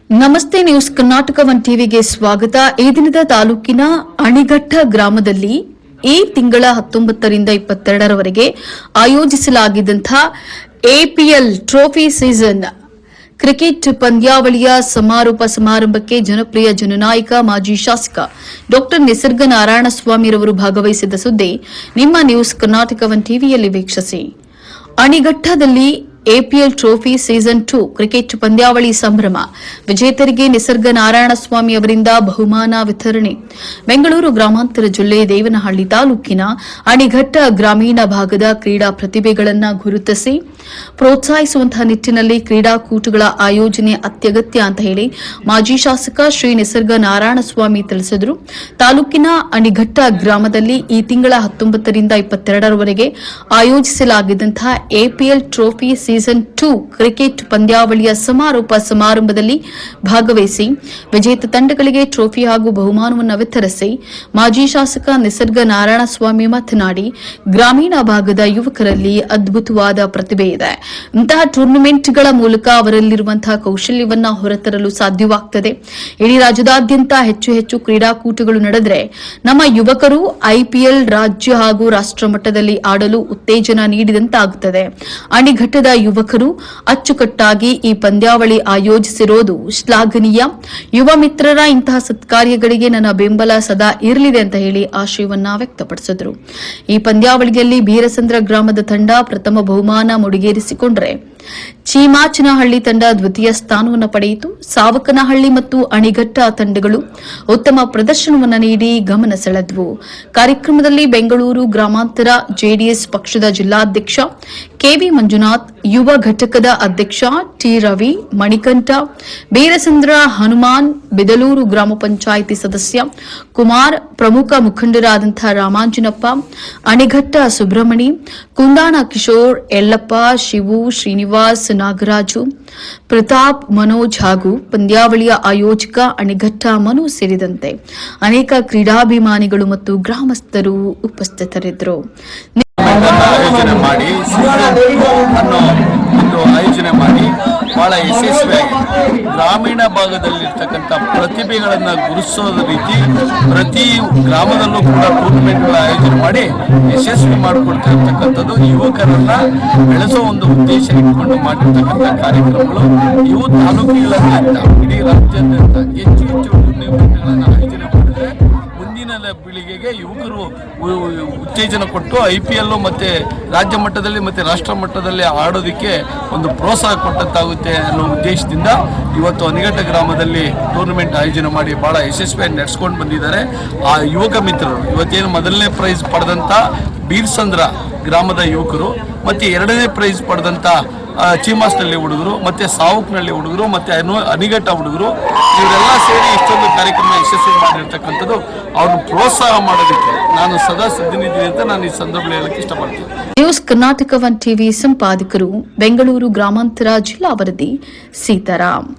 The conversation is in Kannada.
ನಮಸ್ತೆ ನ್ಯೂಸ್ ಕರ್ನಾಟಕ ಒನ್ ಟಿವಿಗೆ ಸ್ವಾಗತ. ಈ ದಿನದ ತಾಲೂಕಿನ ಅಣಿಘಟ್ಟ ಗ್ರಾಮದಲ್ಲಿ ಈ ತಿಂಗಳ 19 ರಿಂದ 22ರವರೆಗೆ ಆಯೋಜಿಸಲಾಗಿದ್ದಂತಹ ಎಪಿಎಲ್ ಟ್ರೋಫಿ ಸೀಸನ್ ಕ್ರಿಕೆಟ್ ಪಂದ್ಯಾವಳಿಯ ಸಮಾರೋಪ ಸಮಾರಂಭಕ್ಕೆ ಜನಪ್ರಿಯ ಜನನಾಯಕ ಮಾಜಿ ಶಾಸಕ ಡಾ ನಿಸರ್ಗ ನಾರಾಯಣಸ್ವಾಮಿರವರು ಭಾಗವಹಿಸಿದ ಸುದ್ದಿ ನಿಮ್ಮ ನ್ಯೂಸ್ ಕರ್ನಾಟಕ ಒನ್ ಟಿವಿಯಲ್ಲಿ ವೀಕ್ಷಿಸಿ. ಅಣಿಘಟ್ಟದಲ್ಲಿ ಎಪಿಎಲ್ ಟ್ರೋಫಿ ಸೀಸನ್ 2 ಕ್ರಿಕೆಟ್ ಪಂದ್ಯಾವಳಿ ಸಂಭ್ರಮ. ವಿಜೇತರಿಗೆ ನಿಸರ್ಗ ನಾರಾಯಣಸ್ವಾಮಿ ಅವರಿಂದ ಬಹುಮಾನ ವಿತರಣೆ. ಬೆಂಗಳೂರು ಗ್ರಾಮಾಂತರ ಜಿಲ್ಲೆ ದೇವನಹಳ್ಳಿ ತಾಲೂಕಿನ ಅಣಿಘಟ್ಟ ಗ್ರಾಮೀಣ ಭಾಗದ ಕ್ರೀಡಾ ಪ್ರತಿಭೆಗಳನ್ನು ಗುರುತಿಸಿ ಪ್ರೋತ್ಸಾಹಿಸುವಂತಹ ನಿಟ್ಟಿನಲ್ಲಿ ಕ್ರೀಡಾಕೂಟಗಳ ಆಯೋಜನೆ ಅತ್ಯಗತ್ಯ ಅಂತ ಹೇಳಿ ಮಾಜಿ ಶಾಸಕ ಶ್ರೀ ನಿಸರ್ಗ ನಾರಾಯಣಸ್ವಾಮಿ ತಿಳಿಸಿದರು. ತಾಲೂಕಿನ ಅಣಿಘಟ್ಟ ಗ್ರಾಮದಲ್ಲಿ ಈ ತಿಂಗಳ 19 ರಿಂದ 22ರವರೆಗೆ ಆಯೋಜಿಸಲಾಗಿದ್ದಂತಹ ಎಪಿಎಲ್ ಟ್ರೋಫಿ ಸೀಸನ್ 2 ಕ್ರಿಕೆಟ್ ಪಂದ್ಯಾವಳಿಯ ಸಮಾರೋಪ ಸಮಾರಂಭದಲ್ಲಿ ಭಾಗವಹಿಸಿ ವಿಜೇತ ತಂಡಗಳಿಗೆ ಟ್ರೋಫಿ ಹಾಗೂ ಬಹುಮಾನವನ್ನು ವಿತರಿಸಿ ಮಾಜಿ ಶಾಸಕ ನಿಸರ್ಗ ನಾರಾಯಣಸ್ವಾಮಿ ಮಾತನಾಡಿ, ಗ್ರಾಮೀಣ ಭಾಗದ ಯುವಕರಲ್ಲಿ ಅದ್ಭುತವಾದ ಪ್ರತಿಭೆ ಇದೆ. ಇಂತಹ ಟೂರ್ನಮೆಂಟ್ಗಳ ಮೂಲಕ ಅವರಲ್ಲಿರುವಂತಹ ಕೌಶಲ್ಯವನ್ನ ಹೊರತರಲು ಸಾಧ್ಯವಾಗುತ್ತದೆ. ಇಡೀ ರಾಜ್ಯದಾದ್ಯಂತ ಹೆಚ್ಚು ಹೆಚ್ಚು ಕ್ರೀಡಾಕೂಟಗಳು ನಡೆದರೆ ನಮ್ಮ ಯುವಕರು ಐಪಿಎಲ್ ರಾಜ್ಯ ಹಾಗೂ ರಾಷ್ಟ್ರ ಮಟ್ಟದಲ್ಲಿ ಆಡಲು ಉತ್ತೇಜನ ನೀಡಿದಂತಾಗುತ್ತದೆ. ಅಣಿಘಟ್ಟದ ಯುವಕರು ಅಚ್ಚುಕಟ್ಟಾಗಿ ಈ ಪಂದ್ಯಾವಳಿ ಆಯೋಜಿಸಿರುವುದು ಶ್ಲಾಘನೀಯ. ಯುವ ಮಿತ್ರರ ಇಂತಹ ಸತ್ಕಾರ್ಯಗಳಿಗೆ ನನ್ನ ಬೆಂಬಲ ಸದಾ ಇರಲಿದೆ ಅಂತ ಹೇಳಿ ಆಶಯವನ್ನ ವ್ಯಕ್ತಪಡಿಸಿದರು. ಈ ಪಂದ್ಯಾವಳಿಯಲ್ಲಿ ಬೀರಸಂದ್ರ ಗ್ರಾಮದ ತಂಡ ಪ್ರಥಮ ಬಹುಮಾನ ಮುಡಿಗೇರಿಸಿಕೊಂಡರೆ ಚೀಮಾಚನಹಳ್ಳಿ ತಂಡ ದ್ವಿತೀಯ ಸ್ಥಾನವನ್ನು ಪಡೆಯಿತು. ಸಾವಕನಹಳ್ಳಿ ಮತ್ತು ಅಣಿಘಟ್ಟ ತಂಡಗಳು ಉತ್ತಮ ಪ್ರದರ್ಶನವನ್ನು ನೀಡಿ ಗಮನ ಸೆಳೆದವು. ಕಾರ್ಯಕ್ರಮದಲ್ಲಿ ಬೆಂಗಳೂರು ಗ್ರಾಮಾಂತರ ಜೆಡಿಎಸ್ ಪಕ್ಷದ ಜಿಲ್ಲಾಧ್ಯಕ್ಷ ಕೆವಿ ಮಂಜುನಾಥ್, ಯುವ ಘಟಕದ ಅಧ್ಯಕ್ಷ ಟಿ ರವಿ, ಮಣಿಕಂಠ, ಬೀರಸಂದ್ರ ಹನುಮಾನ್, ಬಿದಲೂರು ಗ್ರಾಮ ಪಂಚಾಯಿತಿ ಸದಸ್ಯ ಕುಮಾರ್, ಪ್ರಮುಖ ಮುಖಂಡರಾದಂತಹ ರಾಮಾಂಜನಪ್ಪ, ಅಣಿಘಟ್ಟ ಸುಬ್ರಹ್ಮಣಿ, ಕುಂದಾಣ ಕಿಶೋರ್, ಯಲ್ಲಪ್ಪ, ಶಿವು, ಶ್ರೀನಿವಾಸ್, ನಾಗರಾಜು, ಪ್ರತಾಪ್, ಮನೋಜ್ ಹಾಗೂ ಪಂದ್ಯಾವಳಿಯ ಆಯೋಜಕ ಅಣಿಘಟ್ಟ ಮನು ಸೇರಿದಂತೆ ಅನೇಕ ಕ್ರೀಡಾಭಿಮಾನಿಗಳು ಮತ್ತು ಗ್ರಾಮಸ್ಥರು ಉಪಸ್ಥಿತರಿದ್ದರು. ಆಯೋಜನೆ ಮಾಡಿ ಬಹಳ ಯಶಸ್ವಿಯಾಗಿ ಗ್ರಾಮೀಣ ಭಾಗದಲ್ಲಿರ್ತಕ್ಕಂಥ ಪ್ರತಿಭೆಗಳನ್ನು ಗುರುತಿಸೋದ ರೀತಿ ಪ್ರತಿ ಗ್ರಾಮದಲ್ಲೂ ಕೂಡ ಟೂರ್ನಮೆಂಟ್ಗಳ ಆಯೋಜನೆ ಮಾಡಿ ಯಶಸ್ವಿ ಮಾಡಿಕೊಡ್ತಿರ್ತಕ್ಕಂಥದ್ದು ಯುವಕರನ್ನ ಬೆಳೆಸೋ ಒಂದು ಉದ್ದೇಶ ಇಟ್ಕೊಂಡು ಮಾಡಿರ್ತಕ್ಕಂಥ ಕಾರ್ಯಕ್ರಮಗಳು ಇವು ತಾಲೂಕುಗಳಾದ್ಯಂತ ಇಡೀ ರಾಜ್ಯಾದ್ಯಂತ ಹೆಚ್ಚು ಹೆಚ್ಚು ಟೂರ್ನಮೆಂಟ್ಗಳನ್ನು ಆಯೋಜನೆ ಮಾಡಿದ್ರೆ ಮುಂದಿನ ಪೀಳಿಗೆಗೆ ಯುವಕರು ಉತ್ತೇಜನ ಕೊಟ್ಟು ಐಪಿಎಲ್ ಮತ್ತೆ ರಾಜ್ಯ ಮಟ್ಟದಲ್ಲಿ ಮತ್ತೆ ರಾಷ್ಟ್ರ ಮಟ್ಟದಲ್ಲಿ ಆಡೋದಕ್ಕೆ ಒಂದು ಪ್ರೋತ್ಸಾಹ ಕೊಟ್ಟಂತಾಗುತ್ತೆ ಅನ್ನೋ ಉದ್ದೇಶದಿಂದ ಇವತ್ತು ಅಣಿಘಟ್ಟ ಗ್ರಾಮದಲ್ಲಿ ಟೂರ್ನಮೆಂಟ್ ಆಯೋಜನೆ ಮಾಡಿ ಬಹಳ ಯಶಸ್ವಿಯಾಗಿ ನಡೆಸ್ಕೊಂಡು ಬಂದಿದ್ದಾರೆ. ಆ ಯುವಕ ಮಿತ್ರರು ಇವತ್ತೇನು ಮೊದಲನೇ ಪ್ರೈಸ್ ಪಡೆದಂಥ ಬೀರ್ಸಂದ್ರ ಗ್ರಾಮದ ಯುವಕರು ಮತ್ತೆ ಎರಡನೇ ಪ್ರೈಸ್ ಪಡೆದಂಥ ಚೀಮಾಸ್ನಲ್ಲಿ ಹುಡುಗರು ಮತ್ತೆ ಸಾವುಕ್ನಲ್ಲಿ ಹುಡುಗರು ಮತ್ತೆ ಅಣಿಘಟ್ಟ ಹುಡುಗರು ಇವರೆಲ್ಲ ಸೇರಿ ಇಷ್ಟೊಂದು ಕಾರ್ಯಕ್ರಮ ಯಶಸ್ವಿ ಮಾಡಿರ್ತಕ್ಕಂಥದ್ದು ಅವ್ರನ್ನ ಪ್ರೋತ್ಸಾಹ ಮಾಡೋದಕ್ಕೆ ನಾನು ಸದಾ ಸಿದ್ಧನಿದ್ದೀನಿ ಅಂತ ನಾನು ಈ ಸಂದರ್ಭದಲ್ಲಿ ಹೇಳಕ್ಕೆ ಇಷ್ಟಪಡ್ತೀನಿ. ನ್ಯೂಸ್ ಕರ್ನಾಟಕ ಒನ್ ಟಿವಿ ಸಂಪಾದಕರು ಬೆಂಗಳೂರು ಗ್ರಾಮಾಂತರ ಜಿಲ್ಲಾ ವರದಿ ಸೀತಾರಾಮ್.